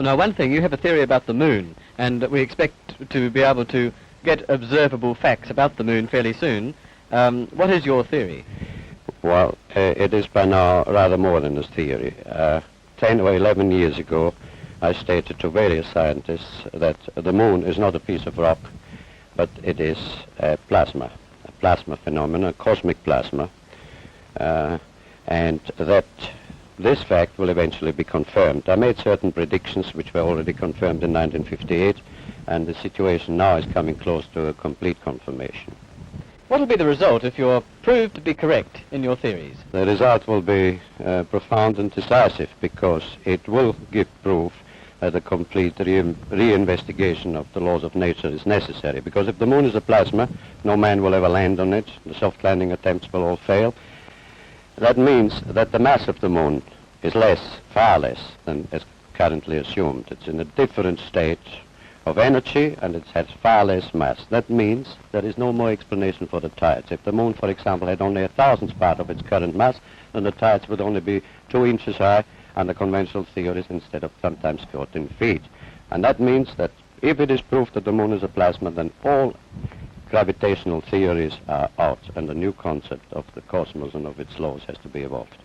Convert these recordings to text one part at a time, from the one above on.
Well, now, one thing, you have a theory about the moon, and we expect to be able to get observable facts about the moon fairly soon. What is your theory? Well, it is by now rather more than a theory. 10 or 11 years ago, I stated to various scientists that the moon is not a piece of rock, but it is a plasma phenomenon, a cosmic plasma, and that this fact will eventually be confirmed. I made certain predictions which were already confirmed in 1958, and the situation now is coming close to a complete confirmation. What will be the result if you're proved to be correct in your theories? The result will be profound and decisive, because it will give proof that a complete reinvestigation of the laws of nature is necessary. Because if the moon is a plasma, no man will ever land on it. The soft landing attempts will all fail. That means that the mass of the moon is less, far less than is currently assumed. It's in a different state of energy, and it has far less mass. That means there is no more explanation for the tides. If the moon, for example, had only 1,000th part of its current mass, then the tides would only be 2 inches high under conventional theories instead of sometimes 14 feet. And that means that if it is proved that the moon is a plasma, then all gravitational theories are out, and a new concept of the cosmos and of its laws has to be evolved.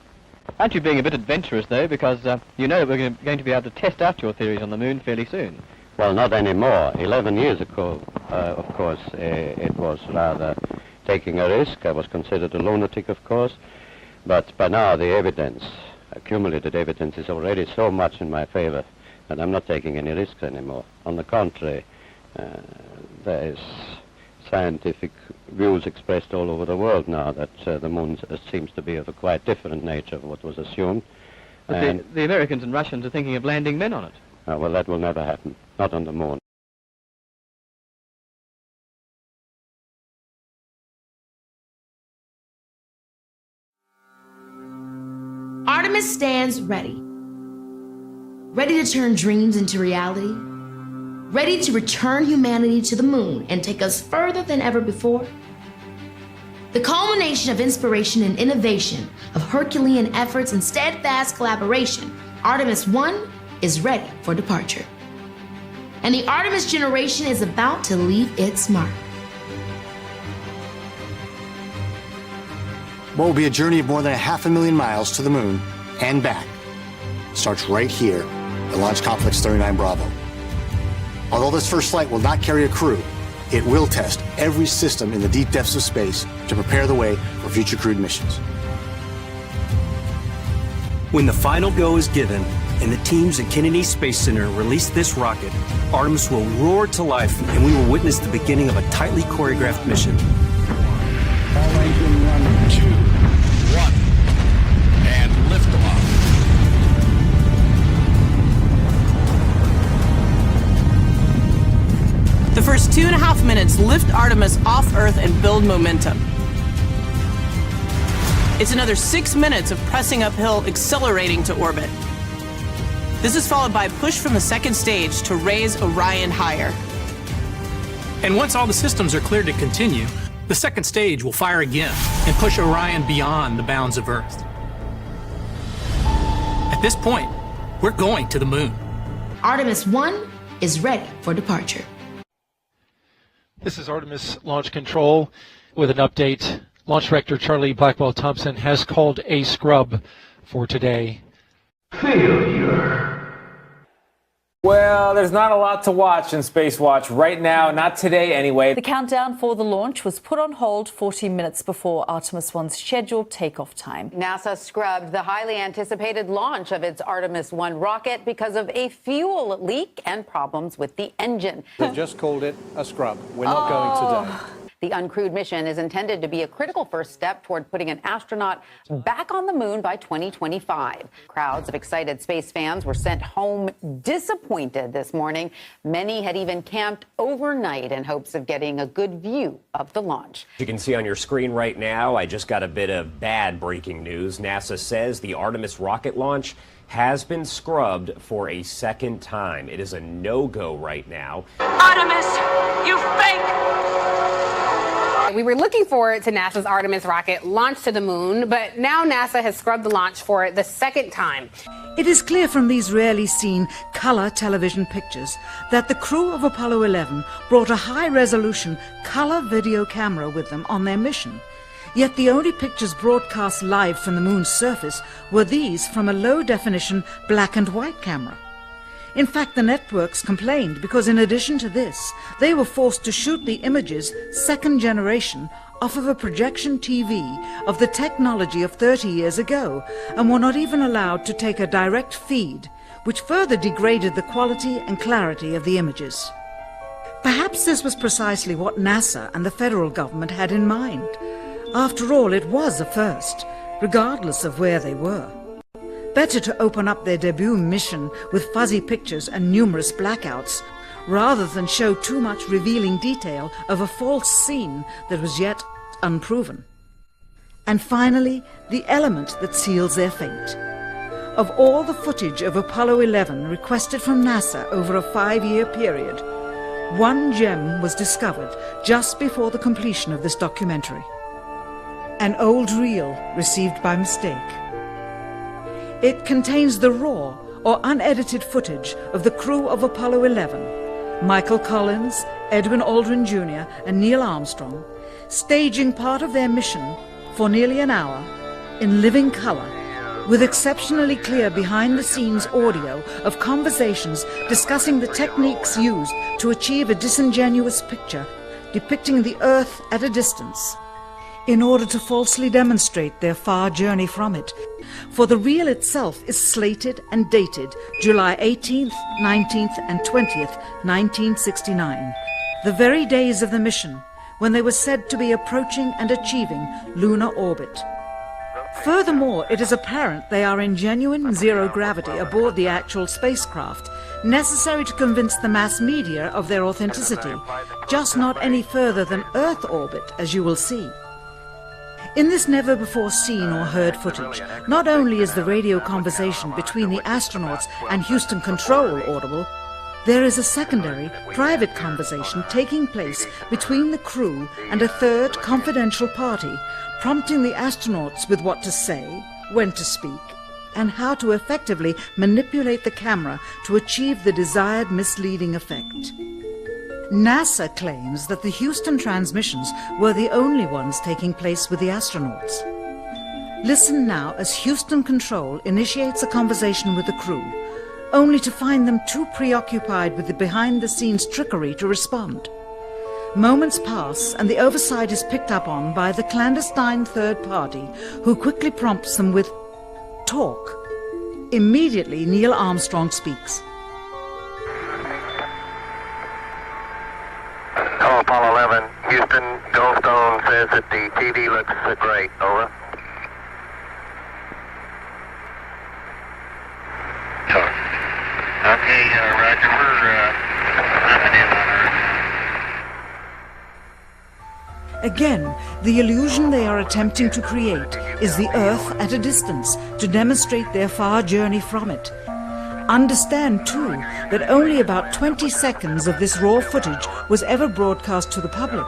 Aren't you being a bit adventurous, though, because you know that we're going to be able to test out your theories on the moon fairly soon? Well, not anymore. 11 years ago, of course, it was rather taking a risk. I was considered a lunatic, of course, but by now the evidence, accumulated evidence, is already so much in my favor that I'm not taking any risks anymore. On the contrary, there is scientific views expressed all over the world now that the moon seems to be of a quite different nature of what was assumed. But the Americans and Russians are thinking of landing men on it. Well, that will never happen, not on the moon. Artemis stands ready. Ready to turn dreams into reality. Ready to return humanity to the moon and take us further than ever before. The culmination of inspiration and innovation, of Herculean efforts and steadfast collaboration, Artemis 1 is ready for departure. And the Artemis generation is about to leave its mark. What will be a journey of more than 500,000 miles to the moon and back starts right here at Launch Complex 39 Bravo. Although this first flight will not carry a crew, it will test every system in the deep depths of space to prepare the way for future crewed missions. When the final go is given and the teams at Kennedy Space Center release this rocket, Artemis will roar to life and we will witness the beginning of a tightly choreographed mission. All engine 1, 2, 1, and liftoff. The first 2.5 minutes lift Artemis off Earth and build momentum. It's another 6 minutes of pressing uphill, accelerating to orbit. This is followed by a push from the second stage to raise Orion higher. And once all the systems are cleared to continue, the second stage will fire again and push Orion beyond the bounds of Earth. At this point, we're going to the moon. Artemis 1 is ready for departure. This is Artemis Launch Control with an update. Launch Director Charlie Blackwell-Thompson has called a scrub for today. Failure. Well, there's not a lot to watch in Space Watch right now, not today anyway. The countdown for the launch was put on hold 40 minutes before Artemis 1's scheduled takeoff time. NASA scrubbed the highly anticipated launch of its Artemis 1 rocket because of a fuel leak and problems with the engine. They just called it a scrub. We're not going today. The uncrewed mission is intended to be a critical first step toward putting an astronaut back on the moon by 2025. Crowds of excited space fans were sent home disappointed this morning. Many had even camped overnight in hopes of getting a good view of the launch. You can see on your screen right now, I just got a bit of bad breaking news. NASA says the Artemis rocket launch has been scrubbed for a second time. It is a no-go right now. Artemis, you fake! We were looking forward to NASA's Artemis rocket launch to the moon, but now NASA has scrubbed the launch for it the second time. It is clear from these rarely seen color television pictures that the crew of Apollo 11 brought a high-resolution color video camera with them on their mission. Yet the only pictures broadcast live from the moon's surface were these from a low-definition black and white camera. In fact, the networks complained because in addition to this, they were forced to shoot the images, second generation, off of a projection TV of the technology of 30 years ago, and were not even allowed to take a direct feed, which further degraded the quality and clarity of the images. Perhaps this was precisely what NASA and the federal government had in mind. After all, it was a first, regardless of where they were. Better to open up their debut mission with fuzzy pictures and numerous blackouts, rather than show too much revealing detail of a false scene that was yet unproven. And finally, the element that seals their fate. Of all the footage of Apollo 11 requested from NASA over a 5-year period, one gem was discovered just before the completion of this documentary. An old reel received by mistake. It contains the raw or unedited footage of the crew of Apollo 11, Michael Collins, Edwin Aldrin Jr. and Neil Armstrong, staging part of their mission for nearly an hour in living color, with exceptionally clear behind-the-scenes audio of conversations discussing the techniques used to achieve a disingenuous picture depicting the Earth at a distance, in order to falsely demonstrate their far journey from it. For the reel itself is slated and dated July 18th, 19th and 20th, 1969, the very days of the mission when they were said to be approaching and achieving lunar orbit. Furthermore, it is apparent they are in genuine zero gravity aboard the actual spacecraft, necessary to convince the mass media of their authenticity, just not any further than Earth orbit, as you will see. In this never-before-seen or heard footage, not only is the radio conversation between the astronauts and Houston Control audible, there is a secondary, private conversation taking place between the crew and a third confidential party, prompting the astronauts with what to say, when to speak, and how to effectively manipulate the camera to achieve the desired misleading effect. NASA claims that the Houston transmissions were the only ones taking place with the astronauts. Listen now as Houston Control initiates a conversation with the crew, only to find them too preoccupied with the behind-the-scenes trickery to respond. Moments pass and the oversight is picked up on by the clandestine third party, who quickly prompts them with talk. Immediately, Neil Armstrong speaks. Hello, Apollo 11. Houston, Goldstone says that the TV looks great. Over. Okay, Roger. We're coming in on Earth. Again, the illusion they are attempting to create is the Earth at a distance to demonstrate their far journey from it. Understand, too, that only about 20 seconds of this raw footage was ever broadcast to the public,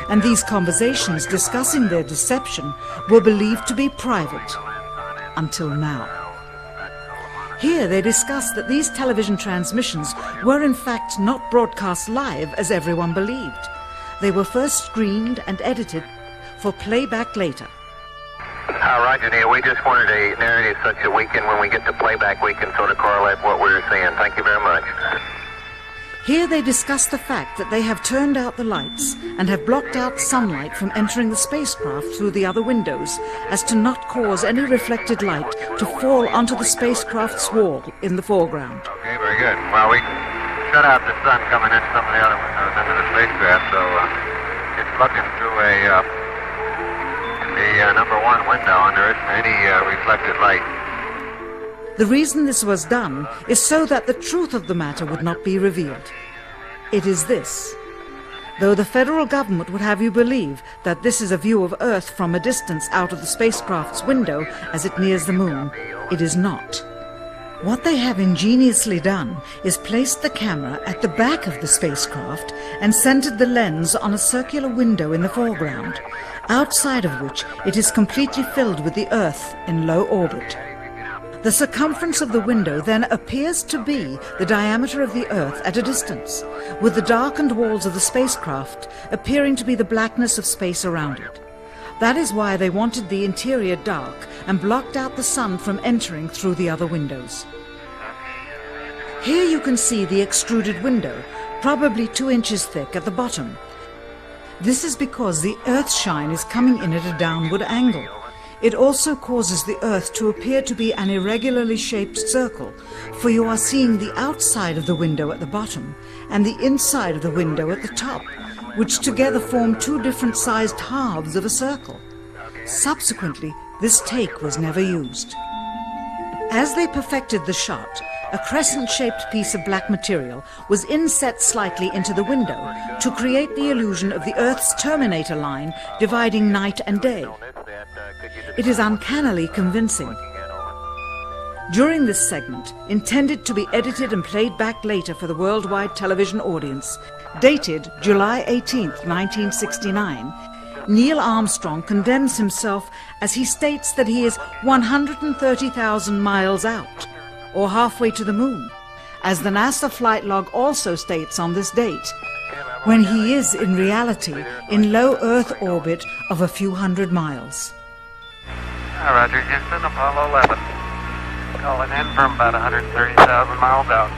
and these conversations discussing their deception were believed to be private, until now. Here they discuss that these television transmissions were in fact not broadcast live as everyone believed. They were first screened and edited for playback later. Roger, Neil. We just wanted a narrative such that we can, when we get to playback, we can sort of correlate what we were seeing. Thank you very much. Here they discuss the fact that they have turned out the lights and have blocked out sunlight from entering the spacecraft through the other windows, as to not cause any reflected light to fall onto the spacecraft's wall in the foreground. Okay, very good. Well, we shut out the sun coming in some of the other windows into the spacecraft, so it's looking through the number one window, and there isn't any reflected light. The reason this was done is so that the truth of the matter would not be revealed. It is this. Though the federal government would have you believe that this is a view of Earth from a distance out of the spacecraft's window as it nears the moon, it is not. What they have ingeniously done is placed the camera at the back of the spacecraft and centered the lens on a circular window in the foreground, outside of which it is completely filled with the Earth in low orbit. The circumference of the window then appears to be the diameter of the Earth at a distance, with the darkened walls of the spacecraft appearing to be the blackness of space around it. That is why they wanted the interior dark and blocked out the sun from entering through the other windows. Here you can see the extruded window, probably 2 inches thick at the bottom. This is because the Earth's shine is coming in at a downward angle. It also causes the Earth to appear to be an irregularly shaped circle, for you are seeing the outside of the window at the bottom and the inside of the window at the top, which together form 2 different sized halves of a circle. Subsequently, this take was never used. As they perfected the shot, a crescent-shaped piece of black material was inset slightly into the window to create the illusion of the Earth's terminator line dividing night and day. It is uncannily convincing. During this segment, intended to be edited and played back later for the worldwide television audience, dated July 18, 1969, Neil Armstrong condemns himself as he states that he is 130,000 miles out, or halfway to the moon, as the NASA flight log also states on this date, when he is in reality in low Earth orbit of a few hundred miles. Roger, Houston, Apollo 11. Calling in from about 130,000 miles out.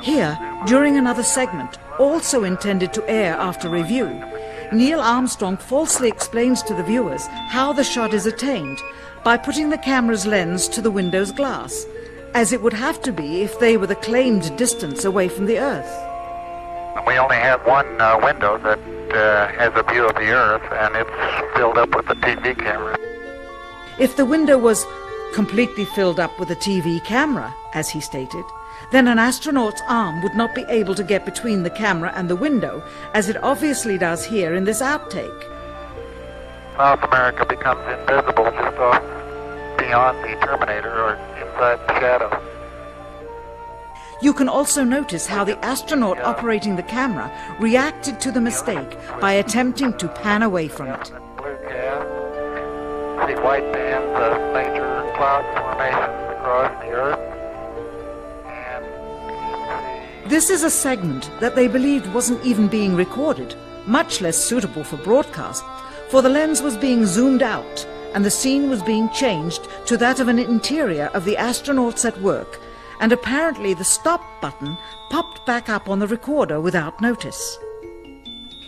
Here, during another segment, also intended to air after review, Neil Armstrong falsely explains to the viewers how the shot is attained by putting the camera's lens to the window's glass, as it would have to be if they were the claimed distance away from the Earth. We only have one window that has a view of the Earth, and it's filled up with the TV camera. If the window was completely filled up with a TV camera, as he stated, then an astronaut's arm would not be able to get between the camera and the window, as it obviously does here in this outtake. South America becomes invisible just off beyond the Terminator or inside the shadow. You can also notice how the astronaut operating the camera reacted to the mistake by attempting to pan away from it. Blue gas, see white bands of major cloud formations across the Earth. This is a segment that they believed wasn't even being recorded, much less suitable for broadcast, for the lens was being zoomed out and the scene was being changed to that of an interior of the astronauts at work, and apparently the stop button popped back up on the recorder without notice.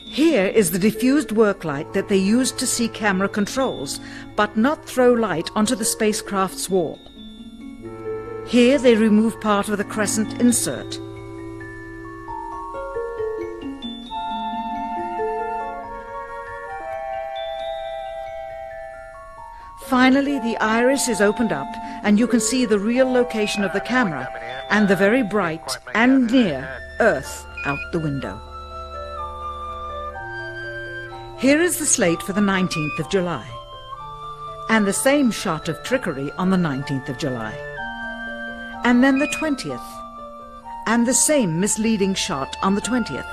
Here is the diffused work light that they used to see camera controls, but not throw light onto the spacecraft's wall. Here they remove part of the crescent insert. Finally, the iris is opened up and you can see the real location of the camera and the very bright and near Earth out the window. Here is the slate for the 19th of July, and the same shot of trickery on the 19th of July, and then the 20th, and the same misleading shot on the 20th.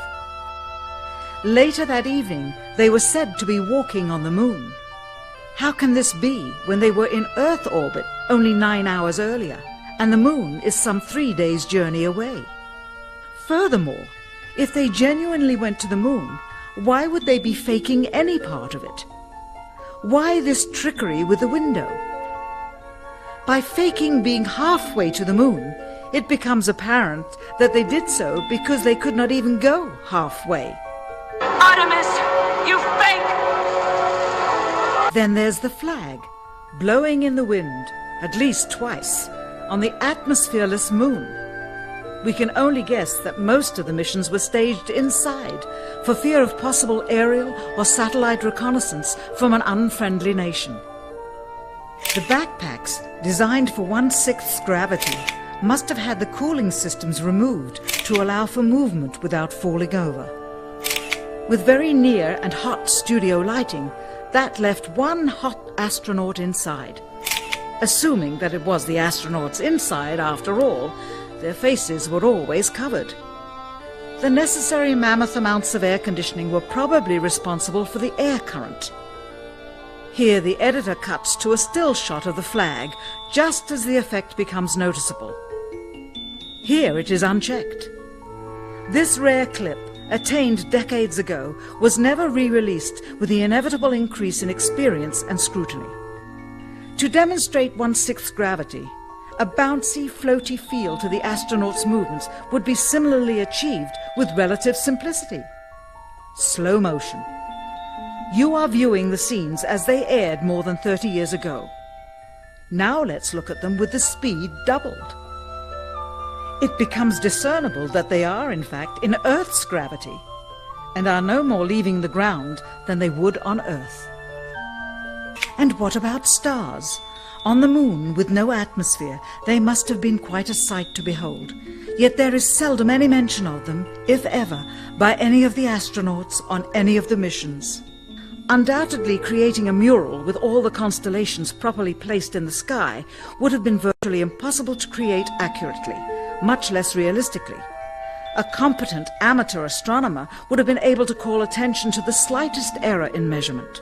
Later that evening, they were said to be walking on the moon. How can this be when they were in Earth orbit only 9 hours earlier, and the moon is some 3 days' journey away? Furthermore, if they genuinely went to the moon, why would they be faking any part of it? Why this trickery with the window? By faking being halfway to the moon, it becomes apparent that they did so because they could not even go halfway. Artemis, you fake! Then there's the flag, blowing in the wind, at least twice, on the atmosphereless moon. We can only guess that most of the missions were staged inside, for fear of possible aerial or satellite reconnaissance from an unfriendly nation. The backpacks, designed for 1/6 gravity, must have had the cooling systems removed to allow for movement without falling over. With very near and hot studio lighting, that left one hot astronaut inside. Assuming that it was the astronauts inside, after all, their faces were always covered. The necessary mammoth amounts of air conditioning were probably responsible for the air current. Here the editor cuts to a still shot of the flag, just as the effect becomes noticeable. Here it is unchecked. This rare clip, attained decades ago, was never re-released with the inevitable increase in experience and scrutiny. To demonstrate 1/6 gravity, a bouncy, floaty feel to the astronauts' movements would be similarly achieved with relative simplicity. Slow motion. You are viewing the scenes as they aired more than 30 years ago. Now let's look at them with the speed doubled. It becomes discernible that they are, in fact, in Earth's gravity, and are no more leaving the ground than they would on Earth. And what about stars? On the moon, with no atmosphere, they must have been quite a sight to behold. Yet there is seldom any mention of them, if ever, by any of the astronauts on any of the missions. Undoubtedly, creating a mural with all the constellations properly placed in the sky would have been virtually impossible to create accurately, much less realistically. A competent amateur astronomer would have been able to call attention to the slightest error in measurement.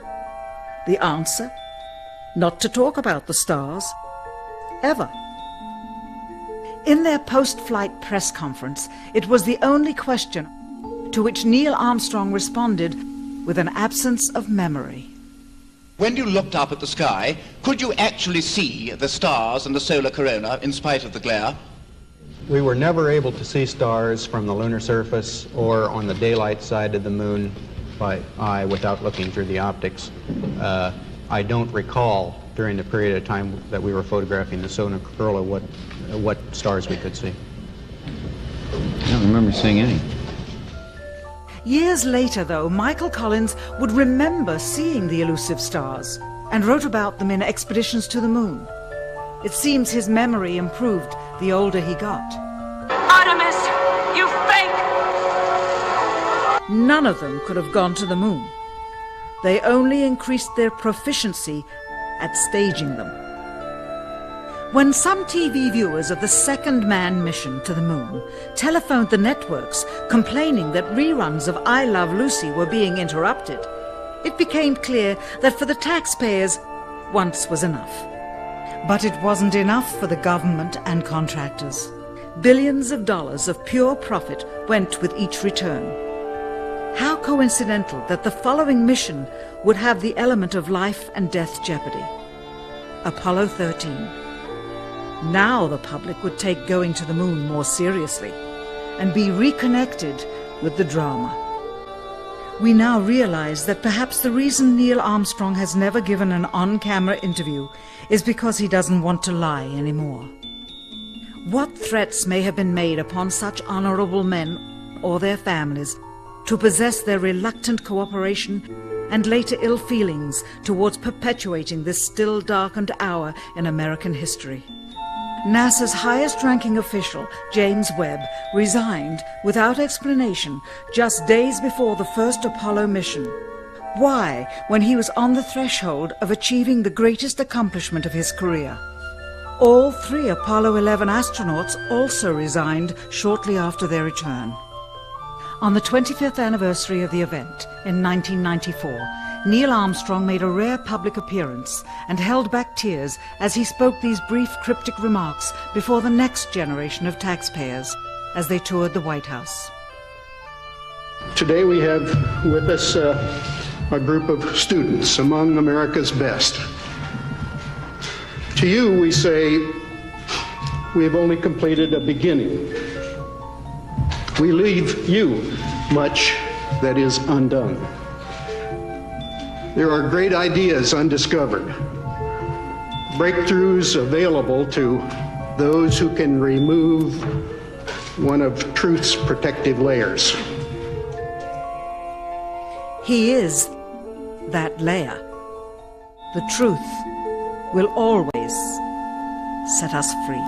The answer? Not to talk about the stars, ever. In their post-flight press conference, it was the only question to which Neil Armstrong responded with an absence of memory. When you looked up at the sky, could you actually see the stars and the solar corona in spite of the glare? We were never able to see stars from the lunar surface or on the daylight side of the moon by eye without looking through the optics. I don't recall during the period of time that we were photographing the solar corona what stars we could see. I don't remember seeing any. Years later, though, Michael Collins would remember seeing the elusive stars and wrote about them in Expeditions to the Moon. It seems his memory improved the older he got. Artemis, you fake! None of them could have gone to the moon. They only increased their proficiency at staging them. When some TV viewers of the second manned mission to the moon telephoned the networks complaining that reruns of I Love Lucy were being interrupted, it became clear that for the taxpayers, once was enough. But it wasn't enough for the government and contractors. Billions of dollars of pure profit went with each return. How coincidental that the following mission would have the element of life and death jeopardy. Apollo 13. Now the public would take going to the moon more seriously and be reconnected with the drama. We now realize that perhaps the reason Neil Armstrong has never given an on-camera interview is because he doesn't want to lie anymore. What threats may have been made upon such honorable men or their families to possess their reluctant cooperation and later ill feelings towards perpetuating this still darkened hour in American history. NASA's highest-ranking official, James Webb, resigned without explanation just days before the first Apollo mission. Why, when he was on the threshold of achieving the greatest accomplishment of his career? All 3 Apollo 11 astronauts also resigned shortly after their return. On the 25th anniversary of the event, in 1994, Neil Armstrong made a rare public appearance and held back tears as he spoke these brief cryptic remarks before the next generation of taxpayers as they toured the White House. Today we have with us a group of students among America's best. To you we say, we have only completed a beginning. We leave you much that is undone. There are great ideas undiscovered, breakthroughs available to those who can remove one of truth's protective layers. He is that layer. The truth will always set us free.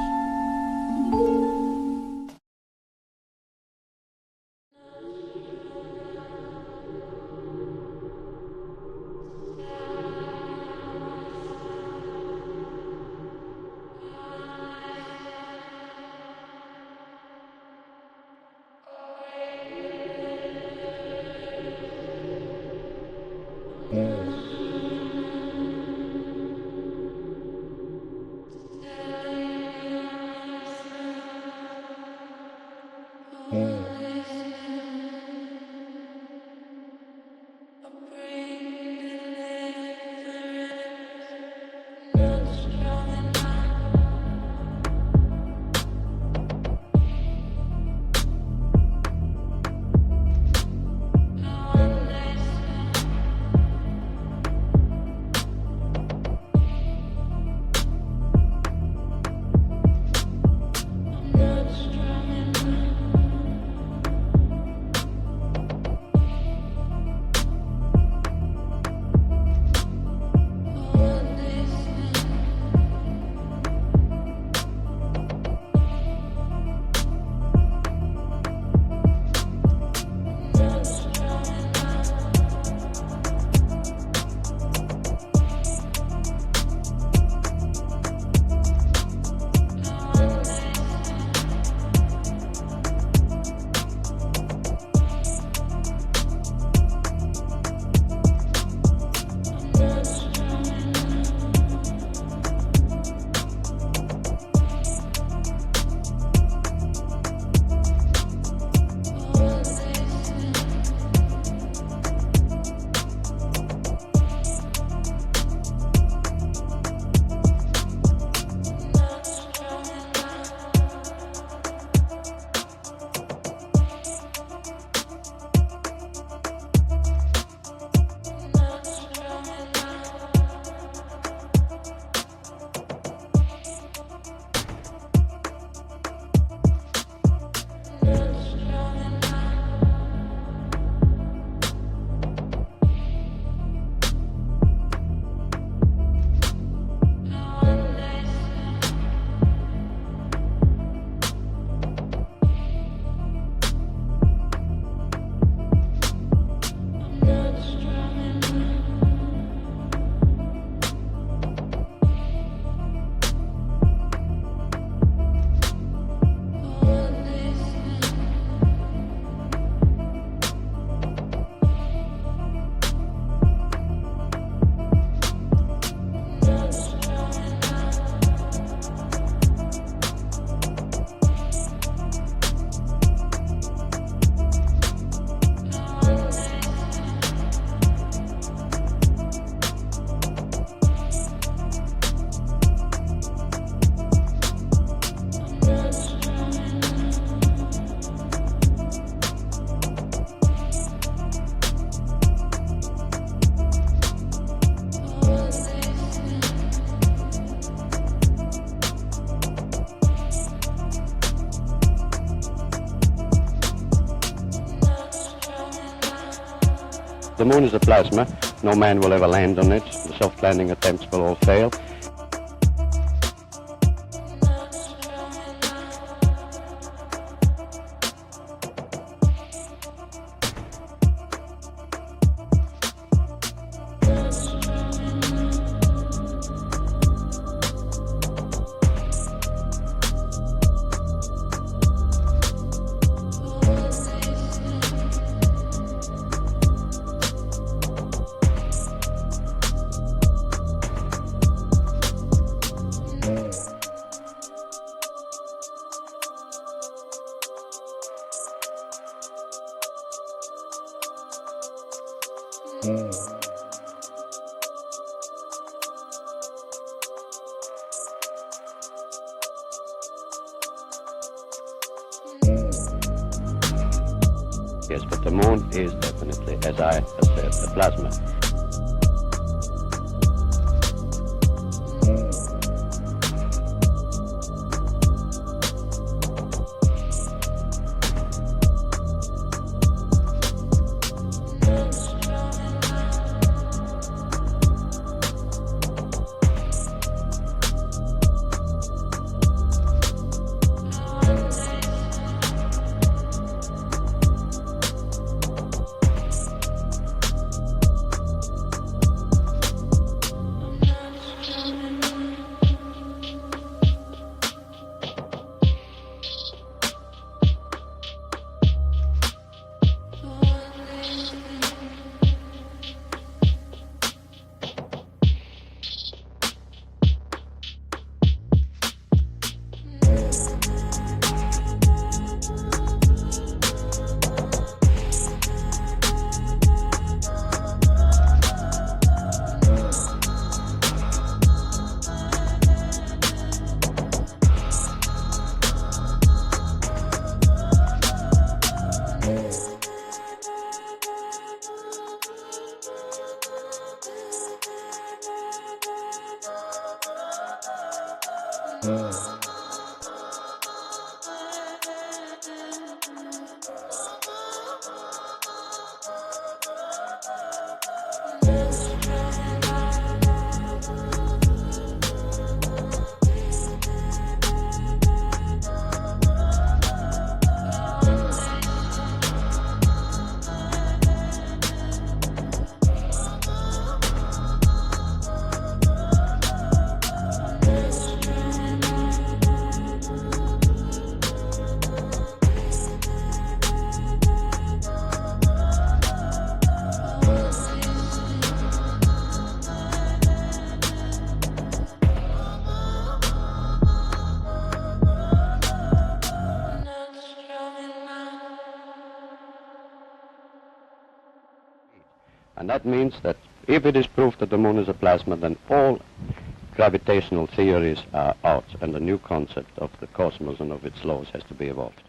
the moon is a plasma, no man will ever land on it. The soft landing attempts will all fail. Yes, but the moon is definitely, as I have said, a plasma. And that means that if it is proved that the moon is a plasma, then all gravitational theories are out, and a new concept of the cosmos and of its laws has to be evolved.